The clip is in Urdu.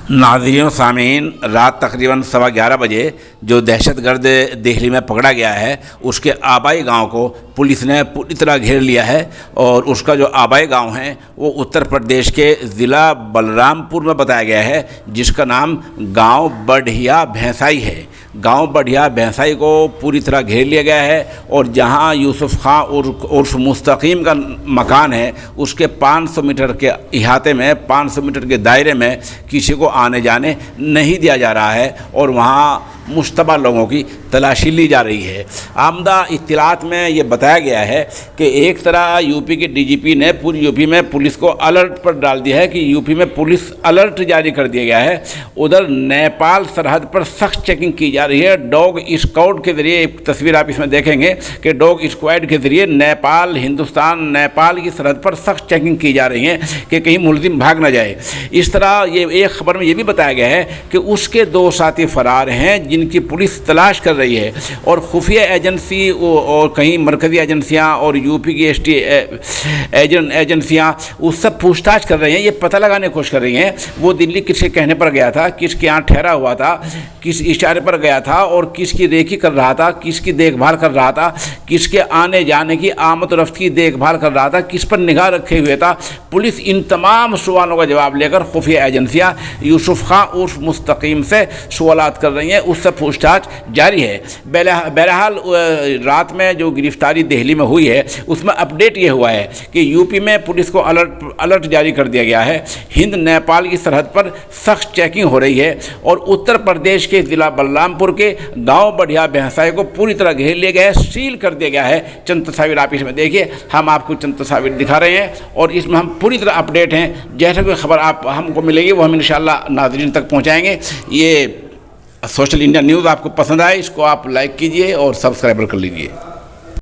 ناظرین و سامعین، رات تقریباً 11:15 بجے جو دہشت گرد دہلی میں پکڑا گیا ہے اس کے آبائی گاؤں کو پولیس نے پوری طرح گھیر لیا ہے، اور اس کا جو آبائی گاؤں ہے وہ اتر پردیش کے ضلع بلرام پور میں بتایا گیا ہے، جس کا نام گاؤں بڑھیا بھینسائی ہے۔ گاؤں بڑھیا بھینسائی کو پوری طرح گھیر لیا گیا ہے، اور جہاں یوسف خان عرف مستقیم کا مکان ہے اس کے 500 میٹر کے احاطے میں، 500 میٹر کے دائرے میں کسی کو آنے جانے نہیں دیا جا رہا ہے، اور وہاں مشتبہ لوگوں کی تلاشی لی جا رہی ہے۔ آمدہ اطلاعات میں یہ بتایا گیا ہے کہ ایک طرح یو پی کے ڈی جی پی نے پوری یو پی میں پولیس کو الرٹ پر ڈال دیا ہے کہ یو پی میں پولیس الرٹ جاری کر دیا گیا ہے۔ ادھر نیپال سرحد پر سخت چیکنگ کی جا رہی ہے۔ ڈاگ اسکواڈ کے ذریعے، ایک تصویر آپ اس میں دیکھیں گے کہ ڈاگ اسکواڈ کے ذریعے نیپال کی سرحد پر سخت چیکنگ کی جا رہی ہے کہ کہیں ملزم بھاگ نہ جائے۔ اس طرح یہ ایک خبر میں یہ بھی بتایا گیا ہے کہ اس کے 2 ساتھی فرار ہیں جن کی پولیس تلاش کر رہی ہے، اور خفیہ ایجنسی اور کہیں مرکزی ایجنسیاں اور یو پی کی ایس ٹی ایجنسیاں اس سے پوچھ تاچھ کر رہی ہیں، یہ پتہ لگانے کی کوشش کر رہی ہیں وہ دلی کس کے کہنے پر گیا تھا، کس کے یہاں ٹھہرا ہوا تھا، کس اشارے پر گیا تھا، اور کس کی ریکی کر رہا تھا، کس کی دیکھ بھال کر رہا تھا، کس کے آنے جانے کی آمد و رفت کی دیکھ بھال کر رہا تھا، کس پر نگاہ رکھے ہوئے تھا۔ پولیس ان تمام سوالوں کا جواب لے کر خفیہ ایجنسیاں یوسف خان عرف مستقیم سے سوالات کر رہی ہیں، اس سے پوچھ تاچھ جاری ہے۔ بہرحال رات میں جو گرفتاری دہلی میں ہوئی ہے اس میں اپڈیٹ یہ ہوا ہے کہ یو پی میں پولیس کو الرٹ جاری کر دیا گیا ہے، ہند نیپال کی سرحد پر سخت چیکنگ ہو رہی ہے، اور اتر پردیش کے ضلع بلرام پور کے گاؤں بڑھیا بھینسائی کو پوری طرح گھیر لیا گیا ہے، سیل کر دیا گیا ہے۔ چند تصاویر آپ اس میں دیکھیے، ہم آپ کو چند تصاویر دکھا رہے ہیں، اور اس میں ہم پوری طرح اپڈیٹ ہیں۔ جیسے کوئی خبر آپ ہم کو ملے گی وہ ہم انشاءاللہ ناظرین تک پہنچائیں گے۔ یہ سوشل انڈیا نیوز آپ کو پسند آئے، اس کو آپ لائک کیجئے اور سبسکرائبر کر لیجئے۔